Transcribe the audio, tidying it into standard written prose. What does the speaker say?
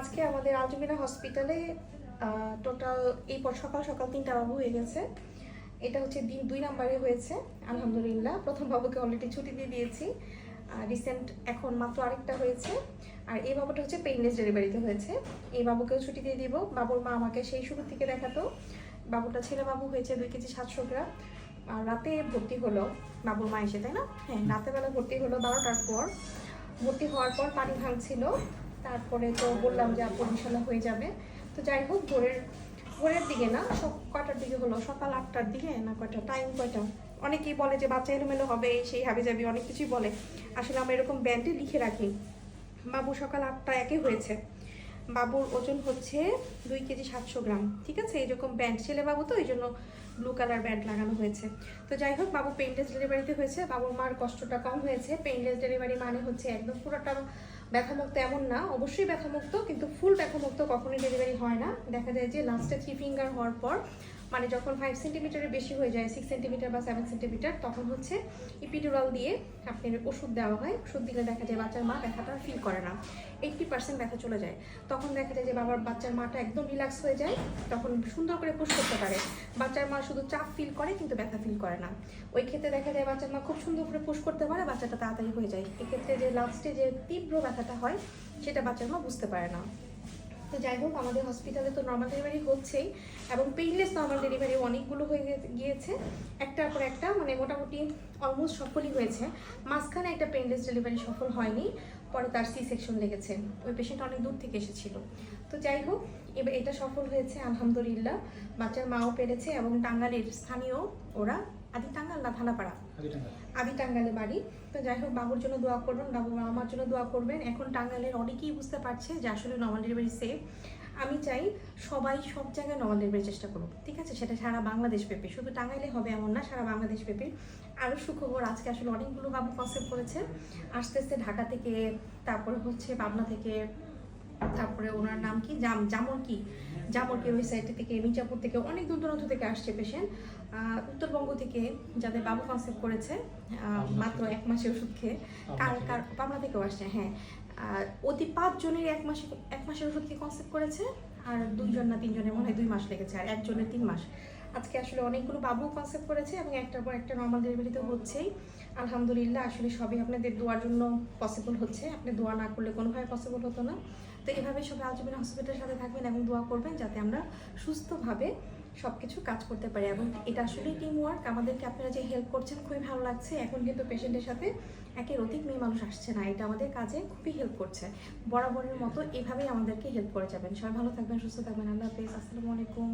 আজকে আমাদের আলজমিরা হসপিটালে টোটাল এই সকাল সকাল 3টা বাবু হয়ে গেছে। এটা হচ্ছে দিন 2 নম্বরে হয়েছে আলহামদুলিল্লাহ। প্রথম বাবুকে অলরেডি ছুটি দিয়ে দিয়েছি, রিসেন্ট এখন মাত্র আরেকটা হয়েছে। আর এই বাবুটা হচ্ছে পেইনলেস ডেলিভারিতে হয়েছে, এই বাবুকেও ছুটি দিয়ে দিব। বাবুর মা আমাকে সেই শুরু থেকে দেখাতো। বাবুটা ছেলে বাবু হয়েছে 2 কেজি 700 গ্রাম। আর রাতে ভর্তি হলো বাবুর মা এসে, তাই না? হ্যাঁ, রাতেবেলা ভর্তি হলো 12টার পর। ভর্তি হওয়ার পর পানি ভাঙছিল, তারপরে তো বললাম যে আপু ইনশাল্লাহ হয়ে যাবে। তো যাই হোক, ভোরের দিকে না, কটার দিকে হলো, সকাল 8টার দিকে না, কয়টা টাইম কয়টা, অনেকেই বলে যে বাচ্চা এলোমেলো হবে, সেই হাবি যাবি অনেক কিছুই বলে। আসলে আমরা এরকম ব্যান্ডে লিখে রাখি। বাবু সকাল 8টা একে হয়েছে। বাবুর ওজন হচ্ছে 2 কেজি 700 গ্রাম, ঠিক আছে? এইরকম ব্যান্ড, ছেলে বাবু তো এই জন্য ব্লু কালার ব্যান্ড লাগানো হয়েছে। তো যাই হোক, বাবু পেইনলেস ডেলিভারিতে হয়েছে। বাবুর মার কষ্টটা কম হয়েছে। পেইনলেস ডেলিভারি মানে হচ্ছে একদম পুরোটা ব্যথামুক্ত এমন না, অবশ্যই ব্যথামুক্ত, কিন্তু ফুল ব্যথামুক্ত কখনোই ডেলিভারি হয় না। দেখা যায় যে লাস্টে 3 ফিঙ্গার হওয়ার পর, মানে যখন 5 সেন্টিমিটারের বেশি হয়ে যায়, 6 সেন্টিমিটার বা 7 সেন্টিমিটার, তখন হচ্ছে ইপিডুরাল দিয়ে আপনার ওষুধ দেওয়া হয়। ওষুধ দিলে দেখা যায় বাচ্চার মা ব্যথাটা ফিল করে না, 80% ব্যথা চলে যায়। তখন দেখা যায় যে বাচ্চার মাটা একদম রিল্যাক্স হয়ে যায়, তখন সুন্দর করে পুশ করতে পারে। বাচ্চার মা শুধু চাপ ফিল করে কিন্তু ব্যথা ফিল করে না। ওই ক্ষেত্রে দেখা যায় বাচ্চার মা খুব সুন্দর করে পুশ করতে পারে, বাচ্চাটা তাড়াতাড়ি হয়ে যায়। এক্ষেত্রে যে লাস্টে যে তীব্র ব্যথাটা হয় সেটা বাচ্চার মা বুঝতে পারে না। তো যাই হোক, আমাদের হসপিটালে তো নর্মাল ডেলিভারি হচ্ছেই, এবং পেইনলেস নর্মাল ডেলিভারি অনেকগুলো হয়ে গিয়েছে, একটার পর একটা, মানে মোটামুটি অলমোস্ট সফলই হয়েছে। মাঝখানে একটা পেইনলেস ডেলিভারি সফল হয়নি, পরে তার সি সেকশন লেগেছে। ওই পেশেন্ট অনেক দূর থেকে এসেছিল। তো যাই হোক, এবার এটা সফল হয়েছে আলহামদুলিল্লাহ। বাচ্চার মাও পেরেছে, এবং টাঙ্গাইলের স্থানীয় ওরা, আদি টাঙ্গাইল না থানাপাড়া, আদি টাঙ্গাইলে বাড়ি। তো যাই হোক, বাবুর জন্য দোয়া করবেন, বাবুর আমার জন্য দোয়া করবেন। এখন টাঙ্গাইলের অনেকেই বুঝতে পারছে যে আসলে নর্মাল ডেলিভারি সেফ। আমি চাই সবাই সব জায়গায় নর্মাল ডেলিভারি চেষ্টা করুক, ঠিক আছে? সেটা সারা বাংলাদেশ ব্যাপী, শুধু টাঙ্গাইলে হবে এমন না, সারা বাংলাদেশ ব্যাপী। আরও সুখবর, আজকে আসলে অনেকগুলো বাবু কনসেপ্ট করেছে, আস্তে আস্তে ঢাকা থেকে, তারপরে হচ্ছে পাবনা থেকে, তারপরে ওনার নাম কি জামরকি ওই সাইড থেকে, মির্জাপুর থেকে, অনেক দূর দূরান্ত থেকে আসছে পেশেন্ট। উত্তরবঙ্গ থেকে যাদের বাবু কনসেপ্ট করেছে মাত্র 1 মাসের ওষুধ খেয়ে, পাবনা থেকেও আসছে। হ্যাঁ, অতি 5 জনের 1 মাসের ওষুধ খেয়ে কনসেপ্ট করেছে, আর 2 জন না 3 জনের মনে হয় 2 মাস লেগেছে, আর 1 জনের 3 মাস। আজকে আসলে অনেকগুলো বাবু কনসেপ্ট করেছে, এবং একটার পর একটা নর্মাল ডেলিভারি তো হচ্ছেই আলহামদুলিল্লাহ। আসলে সবই আপনাদের দোয়ার জন্য পসিবল হচ্ছে, আপনি দোয়া না করলে কোনোভাবে পসিবল হতো না। তো এভাবে সবাই আলজমিরা হসপিটালের সাথে থাকবেন এবং দোয়া করবেন যাতে আমরা সুস্থভাবে সব কিছু কাজ করতে পারি। এবং এটা আসলেই টিম ওয়ার্ক, আমাদেরকে আপনারা যে হেল্প করছেন খুবই ভালো লাগছে। এখন কিন্তু পেশেন্টের সাথে একের অধিক মেয়ে মানুষ আসছে না, এটা আমাদের কাজে খুবই হেল্প করছে। বরাবরের মতো এভাবেই আমাদেরকে হেল্প করে যাবেন। সবাই ভালো থাকবেন, সুস্থ থাকবেন। আল্লাহ হাফেজ, আসসালামু আলাইকুম।